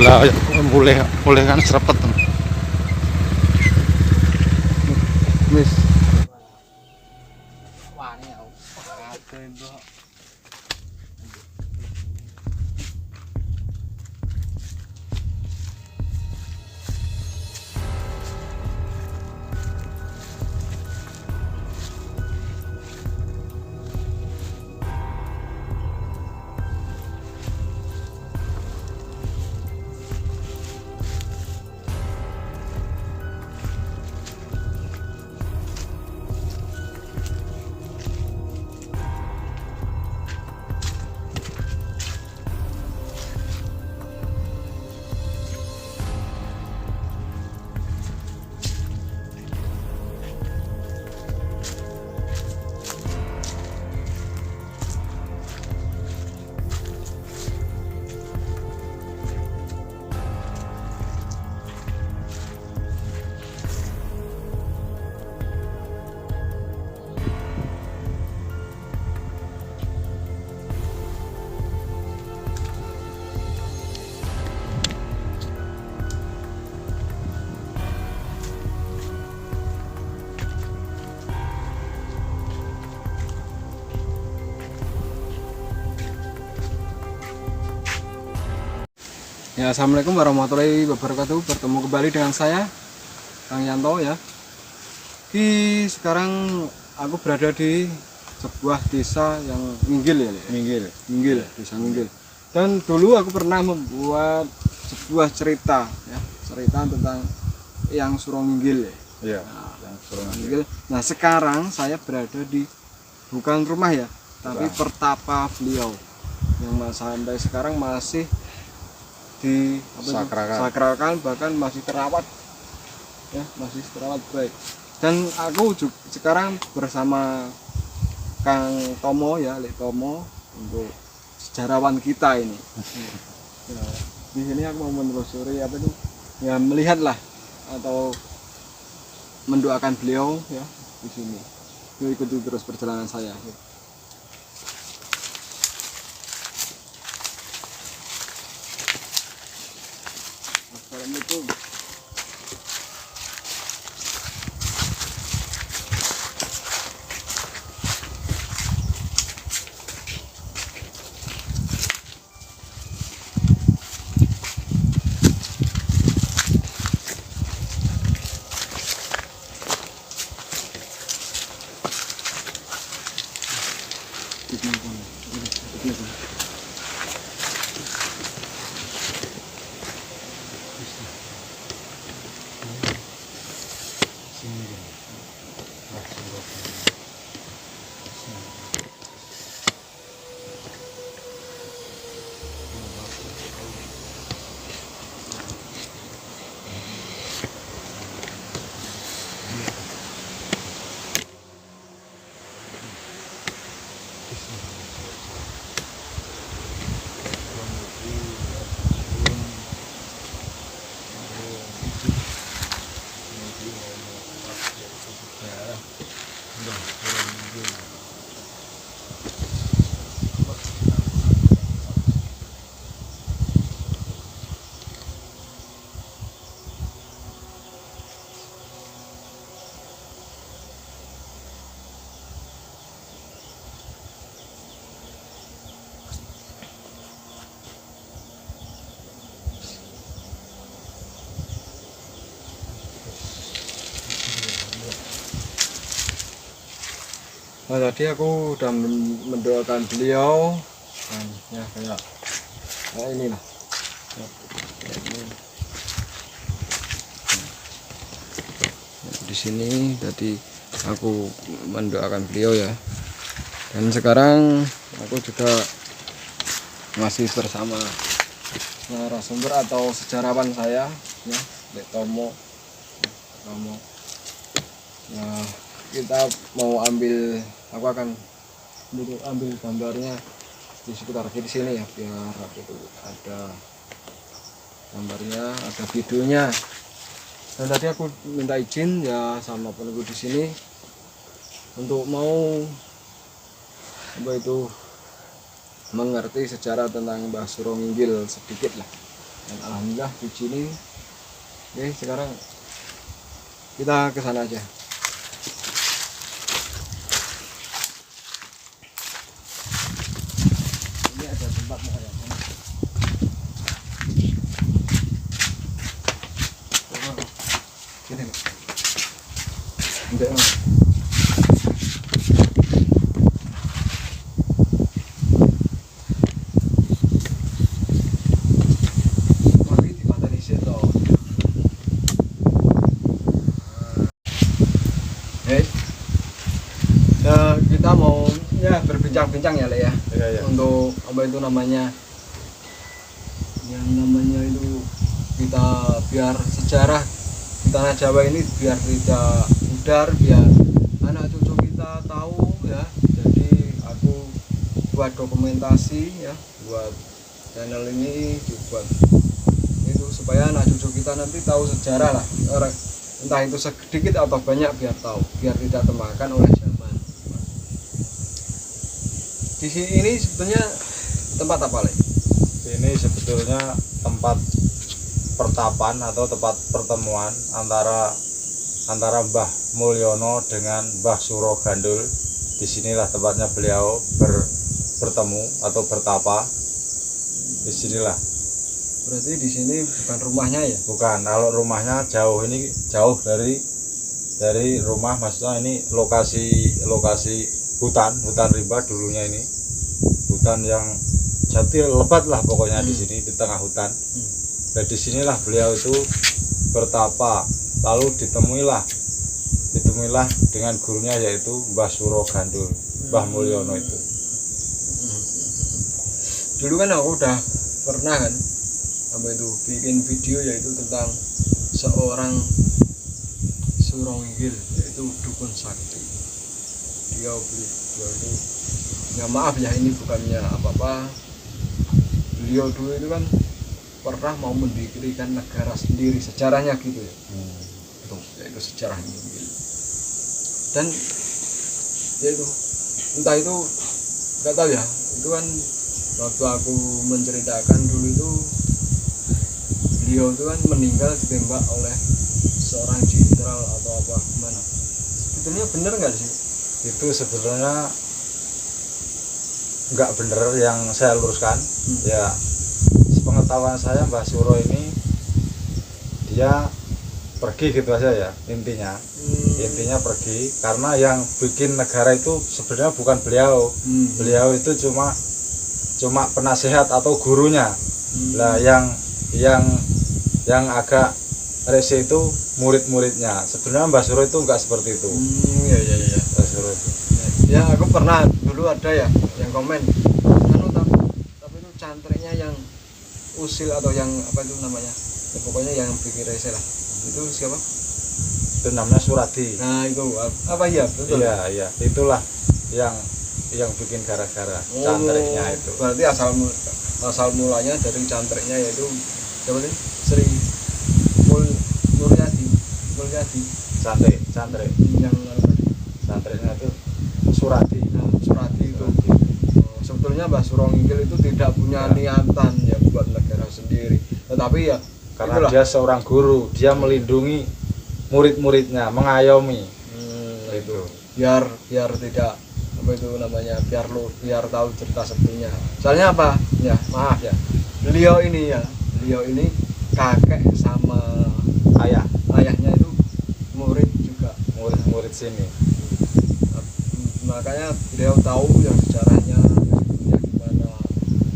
lah boleh boleh kan serepet Wis. Ya, assalamualaikum warahmatullahi wabarakatuh. Bertemu kembali dengan saya, Kang Yanto ya. Sekarang aku berada di sebuah desa yang Minggil ya. Minggil, desa Minggil. Dan dulu aku pernah membuat sebuah cerita ya, cerita tentang yang Suro Minggil ya. ya yang Suro Minggil. Nah, sekarang saya berada di bukan rumah ya, tapi pertapa beliau yang sampai sekarang masih sakralkan, bahkan masih terawat ya, masih terawat baik. Dan aku juga sekarang bersama Kang Tomo ya, Lek Tomo, untuk sejarawan kita ini. Ya, di sini aku mau menelusuri apa itu ya, melihatlah atau mendoakan beliau ya di sini. Yuk ikuti terus perjalanan saya. Assalamualaikum. Nah, tadi aku udah mendoakan beliau dan ya kayak ini lah ya, ini. Di sini tadi aku mendoakan beliau ya, dan sekarang aku juga masih bersama narasumber atau sejarawan saya ya, Lek Tomo. Nah, kita mau aku akan ambil gambarnya di sekitar di sini ya, biar itu ada gambarnya, ada videonya. Dan tadi aku minta izin ya sama penunggu di sini untuk mau apa itu mengerti sejarah tentang Mbah Suro Minggil sedikit lah. Dan alhamdulillah di sini. Oke, sekarang kita ke sana aja. Ini ada tempat makanya. Gini nih. Enggak. Mari di mata di situ. Kita mau ya berbincang-bincang ya Le ya. Iya, iya. Untuk apa itu namanya, yang namanya itu kita biar sejarah di tanah Jawa ini biar tidak pudar, biar anak cucu kita tahu ya. Jadi aku buat dokumentasi ya, buat channel ini dibuat itu supaya anak cucu kita nanti tahu sejarah lah, orang entah itu sedikit atau banyak biar tahu, biar tidak termakan oleh zaman. Di sini ini sebetulnya tempat apa Le? Ini sebetulnya tempat pertapan atau tempat pertemuan antara Mbah Mulyono dengan Mbah Suro Gandul. Disinilah tempatnya beliau bertemu atau bertapa. Disinilah. Berarti di sini bukan rumahnya ya? Bukan, kalau rumahnya jauh, ini jauh dari rumah, maksudnya ini lokasi hutan rimba dulunya, ini hutan yang jati lebat lah pokoknya. Di sini di tengah hutan. Dan disinilah beliau itu bertapa, lalu ditemuilah dengan gurunya yaitu Mbah Suro Gandul, Mbah Mulyono itu. Dulu kan aku udah pernah kan apa itu bikin video yaitu tentang seorang Suronggil, yaitu dukun sakti. Dia itu ya maaf ya, ini bukannya apa-apa, beliau dulu itu kan pernah mau mendirikan negara sendiri, sejarahnya gitu ya. Itu sejarahnya gitu. Dan ya itu entah itu nggak tahu ya, itu kan waktu aku menceritakan dulu itu beliau itu kan meninggal ditembak oleh seorang jenderal atau apa gimana, sebetulnya bener nggak sih? Itu sebetulnya nggak bener yang saya luruskan. Ya, sepengetahuan saya Mbah Suro ini dia pergi gitu aja ya, intinya pergi karena yang bikin negara itu sebenarnya bukan beliau. Beliau itu cuma penasehat atau gurunya. Lah yang agak rese itu murid-muridnya. Sebenarnya Mbah Suro itu enggak seperti itu. Iya. Mbah Suro itu. Ya aku pernah dulu ada ya yang komen, tapi itu cantriknya yang usil atau yang apa itu namanya, ya, pokoknya yang bikin rese lah. Itu siapa? Itu namanya Suradi. Nah itu apa ya, betul? Iya, itulah yang bikin gara-gara cantriknya itu. Berarti asal mulanya dari cantriknya yaitu siapa sih? Sri Mulyadi Cantrik yang cantriknya itu Suradi. Suradi itu. Sebetulnya Mbah Suronggil itu tidak punya niatan ya buat negara sendiri, tetapi ya karena itulah. Dia seorang guru, dia melindungi murid-muridnya, mengayomi. Itu Biar tidak apa itu namanya, biar tahu cerita sebelumnya. Soalnya apa? Ya, maaf ya. Beliau ini kakek sama ayahnya itu murid juga, murid sini. makanya beliau tahu yang sejarahnya ya gimana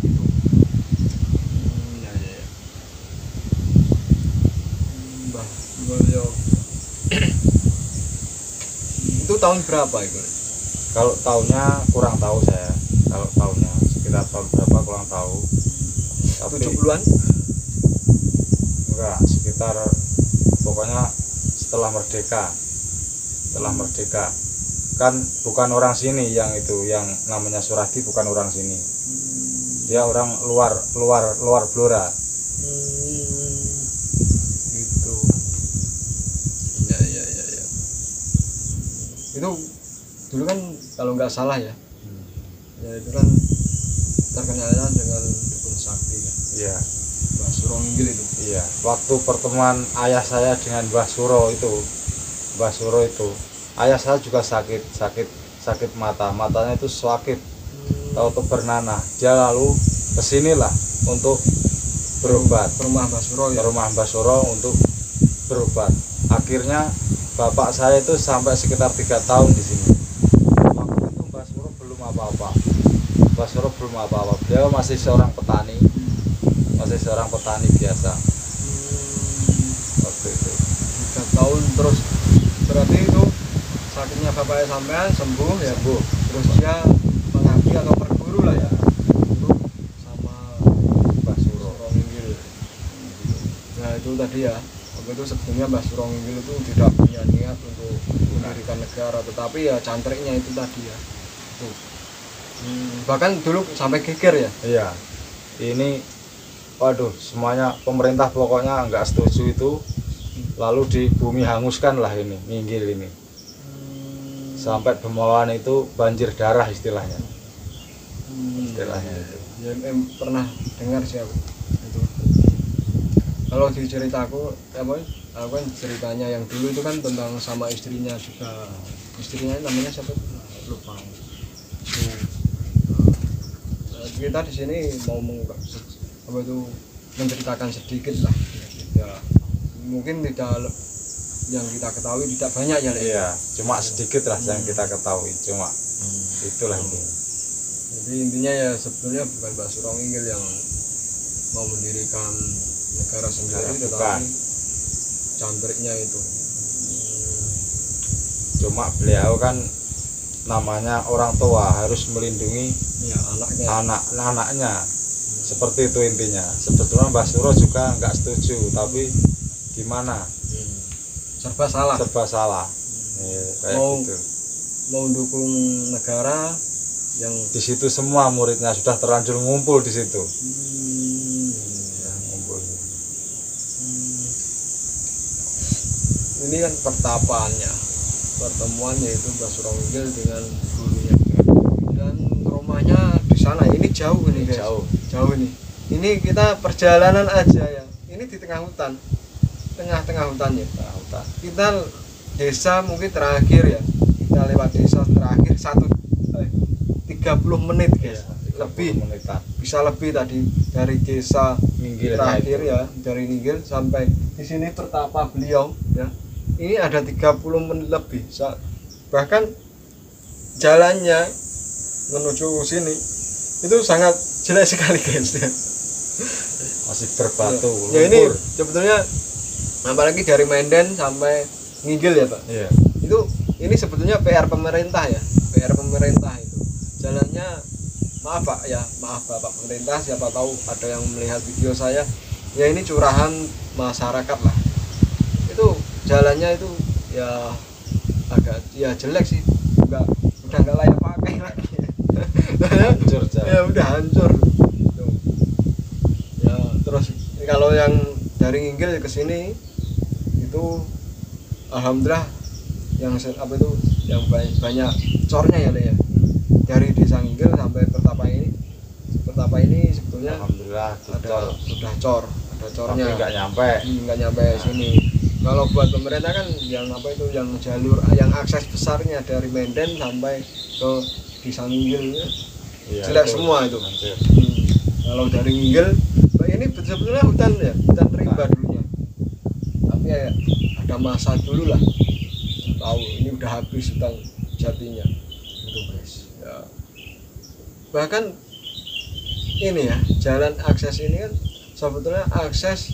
itu. Ya. Mbah Mulyo itu tahun berapa itu? Kalau tahunnya kurang tahu saya. Kalau tahunnya sekitar tahun berapa kurang tahu. Tapi 70-an? Enggak, sekitar pokoknya setelah merdeka. Kan bukan orang sini yang itu, yang namanya Suradi bukan orang sini. Dia orang luar Blora. Gitu. Ya. Itu dulu kan kalau nggak salah ya. Ya itu kan terkenalnya dengan dukun sakti kan. Iya. Mbah Suro Nginggil itu. Iya, waktu pertemuan ayah saya dengan Mbah Suro itu, ayah saya juga sakit matanya itu sakit, tahu bernanah. Dia lalu kesinilah untuk berobat Ke rumah Mbah Suro ke ya. rumah Mbah Suro untuk berobat. Akhirnya bapak saya itu sampai sekitar 3 tahun di sini. Waktu itu Mbah Suro belum apa-apa. Beliau masih seorang petani biasa waktu itu. 3 tahun terus berarti itu sakitnya bapaknya sampean sembuh ya. Sembuh. Terus dia mengabdi atau berguru lah ya untuk sama Mbah Suro. Suro Nginggil. Nah itu tadi ya, waktu itu sebetulnya Mbah Suro Nginggil itu tidak punya niat untuk mendirikan negara, tetapi ya cantriknya itu tadi ya. Tuh. Bahkan dulu sampai geger ya. Iya. Ini waduh, semuanya pemerintah pokoknya nggak setuju itu. Lalu di bumi hanguskan lah ini Nginggil ini. Sampai Bemawan itu banjir darah istilahnya. Istilahnya itu. Ya, pernah dengar sih aku itu. Kalau di ceritaku aku kan ceritanya yang dulu itu kan tentang sama istrinya juga. Istrinya namanya siapa? Lupa. Kita di sini mau menceritakan sedikit lah ya, mungkin tidak yang kita ketahui tidak banyak ya. Iya, cuma sedikit lah yang kita ketahui, cuma itulah intinya. Jadi intinya ya sebetulnya bukan Mbah Suro Nginggil yang mau mendirikan negara sendiri, tetapi cantriknya itu. Cuma beliau kan namanya orang tua harus melindungi Ya, anaknya. Seperti itu intinya. Sebetulnya Mbah Suro juga nggak setuju, tapi gimana? Serba salah. Kayak mau gitu. Mau dukung negara yang Di situ semua muridnya sudah terlanjur ngumpul di situ. Ya, ngumpul. Ini kan pertemuan yaitu Mbah Suro Nginggil dengan gurunya, dan rumahnya di sana. Ini jauh ini guys. Jauh ini kita perjalanan aja ya, ini di tengah hutan ya. Kita desa mungkin terakhir ya, kita lewat desa terakhir 30 menit guys, lebih menitan. bisa lebih tadi dari desa Nginggil terakhir ya, dari Nginggil sampai di sini pertapa beliau ya. Ini ada 30 menit lebih. Bahkan jalannya menuju sini itu sangat jelek sekali guys ya. Masih berbatu, Ya ini lumpur. sebetulnya apalagi dari Medan sampai Nginggil ya Pak. Iya. Ini sebetulnya PR pemerintah ya. PR pemerintah itu. Jalannya maaf Bapak pemerintah, siapa tahu ada yang melihat video saya. Ya ini curahan masyarakat lah. Itu jalannya itu ya agak ya jelek sih. Udah nggak layak pakai lagi. Hancur jalan. Ya udah hancur. Tuh. Ya terus kalau yang dari Nginggil ke sini itu alhamdulillah yang banyak cornya ya Le ya. Dari desa Nginggil sampai pertapa ini sebetulnya Alhamdulillah ada cornya. Tapi nggak nyampe Sini. Kalau buat pemerintah kan yang jalur yang akses besarnya dari Medan sampai ke desa Nginggil ya. Iya, Jelek semua itu. Hancur. Kalau dari Nginggil ini sebetulnya hutan rimba dulunya, tapi ya ada masa dulu lah, tahu ini udah habis hutan jatinya itu guys ya. Bahkan ini ya, jalan akses ini kan sebetulnya akses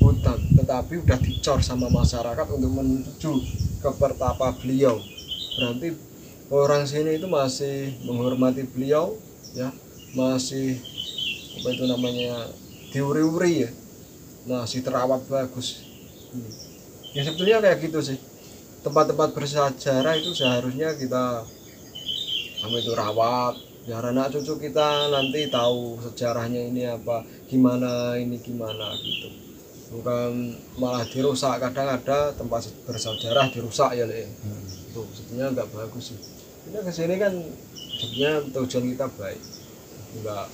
hutan, tetapi udah dicor sama masyarakat untuk menuju ke pertapa beliau. Berarti orang sini itu masih menghormati beliau ya, masih diuri-uri ya, masih terawat bagus. Ya sebetulnya kayak gitu sih, tempat-tempat bersejarah itu seharusnya kita rawat biar anak cucu kita nanti tahu sejarahnya ini apa, gimana gitu, bukan malah dirusak. Kadang ada tempat bersejarah dirusak ya itu sebetulnya nggak bagus sih. Kita kesini kan sebetulnya tujuan kita baik, nggak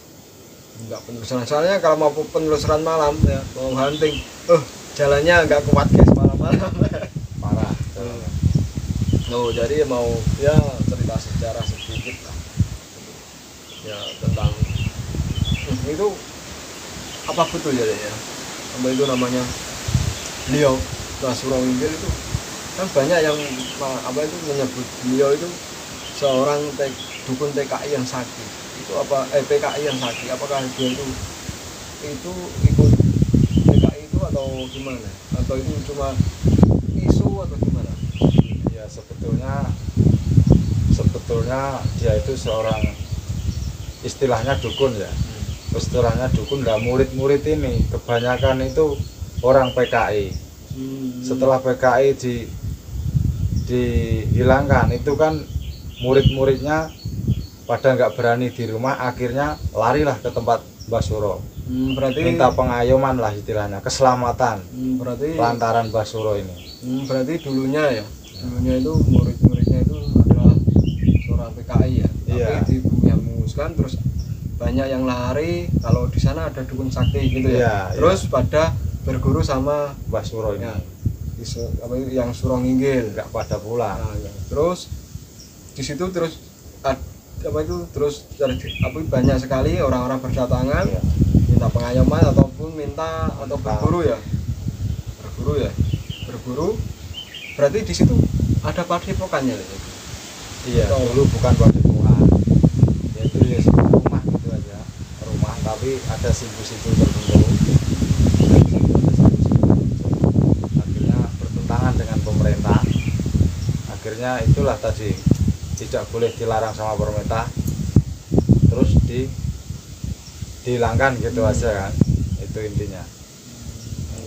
Enggak penelusuran. Soalnya kalau mau penelusuran malam ya, mau hunting, jalannya nggak kuat guys malam-malam. parah. Jadi mau ya cerita sejarah sedikit lah. Ya tentang itu apa betul ya ya? Apa itu namanya? Beliau Mas Surawinggil itu kan banyak yang apa itu menyebut beliau itu seorang dukun TKI yang sakti. Itu apa PKI yang sakti, apakah dia itu ikut PKI itu atau gimana, atau itu cuma isu atau gimana? Ya sebetulnya dia itu seorang istilahnya dukun ya. Istilahnya dukun, lah murid-murid ini kebanyakan itu orang PKI. Setelah PKI dihilangkan itu kan murid-muridnya pada nggak berani di rumah, akhirnya larilah ke tempat Mbah Suro. Berarti Minta pengayoman lah istilahnya, keselamatan. Berarti lantaran Mbah Suro ini. Berarti dulunya itu murid-muridnya itu adalah seorang PKI ya. Iya. Tapi dihanguskan terus banyak yang lari kalau di sana ada dukun sakti gitu ya. Iya, terus pada berguru sama Mbah Suro ini. Ya, yang Surawinggil Nggak pada pulang. Nah, ya. Terus di situ terus banyak sekali orang-orang berdatangan Iya. minta pengayoman ataupun atau berburu ya berburu berarti di situ ada padepokannya ya? Iya, dulu bukan padepokan, yaitu ya rumah gitu aja, rumah tapi ada simbol-simbol tertentu. Akhirnya bertentangan dengan pemerintah, akhirnya itulah tadi tidak boleh dilarang sama pemerintah, terus dihilangkan gitu aja kan, itu intinya.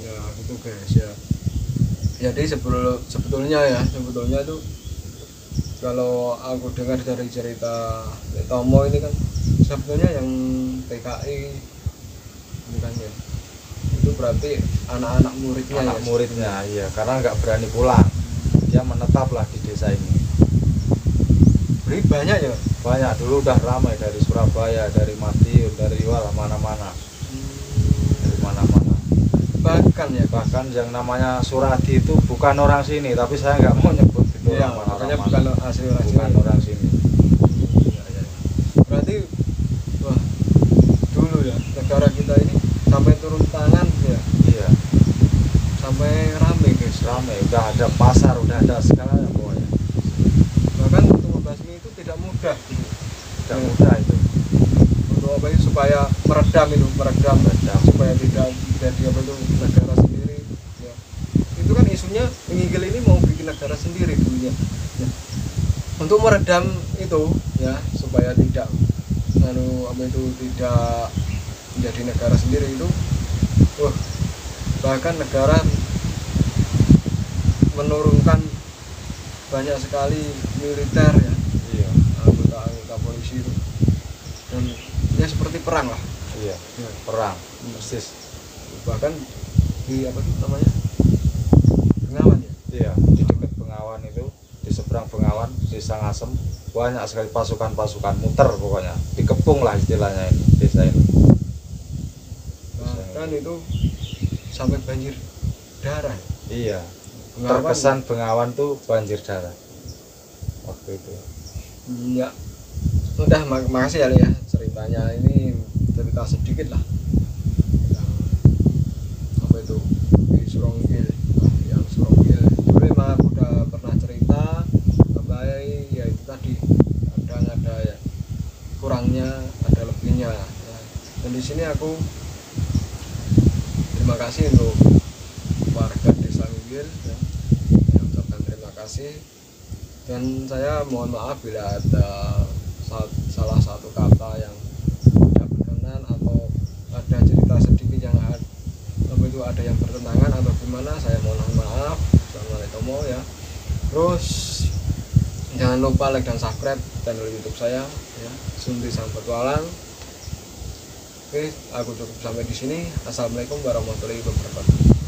Ya itu guys ya. Jadi sebetulnya itu kalau aku dengar dari cerita Tomo ini kan sebetulnya yang TKI ini kan ya, itu berarti anak-anak muridnya Iya, karena nggak berani pulang, dia menetaplah di desa ini. Berarti banyak ya? Banyak, dulu udah ramai dari Surabaya, dari Madiun, dari mana-mana. Dari mana-mana. Bahkan yang namanya Suradi itu bukan orang sini, tapi saya nggak mau nyebut itu ya, orang bukan asli orang sini. Ya. Berarti wah, dulu ya negara kita ini sampai turun tangan ya. Iya. Sampai rame guys. Rame, udah ada pasar, udah ada segalanya pokoknya. Bahkan untuk membasmi itu tidak mudah. Tidak mudah itu. Untuk apa itu supaya meredam supaya tidak jadi apa itu negara sendiri ya. Itu kan isunya Nginggil ini mau bikin negara sendiri dulunya ya. Untuk meredam itu ya supaya tidak tidak menjadi negara sendiri itu bahkan negara menurunkan banyak sekali militer ya. Iya. Anggota polisi itu dan ya seperti perang lah. Iya. Perang persis. Bahkan di apa itu namanya Bengawan ya. Iya, di dekat Bengawan itu, di seberang Bengawan, desa Ngasem, banyak sekali pasukan muter pokoknya, dikepung lah istilahnya ini desa ini. Bahkan itu sampai banjir darah. Iya. Bengawan, Terkesan Bengawan tuh banjir darah waktu itu. Ya udah makasih ya ceritanya, ini cerita sedikit lah apa itu di Surawinggil yang Surawinggil dulu emang aku udah pernah cerita sampai ya itu tadi ada ya kurangnya ada lebihnya ya. Dan di sini aku terima kasih untuk warga desa Winggil ya, yang ucapkan terima kasih, dan saya mohon maaf bila ada salah satu kata yang tidak berkenan atau ada cerita sedikit yang ada yang bertentangan atau gimana, saya mohon maaf. Assalamualaikum ya. Terus jangan lupa like dan subscribe channel YouTube saya ya, Sunti Sang Petualang. Oke, aku cukup sampai di sini. Assalamualaikum warahmatullahi wabarakatuh.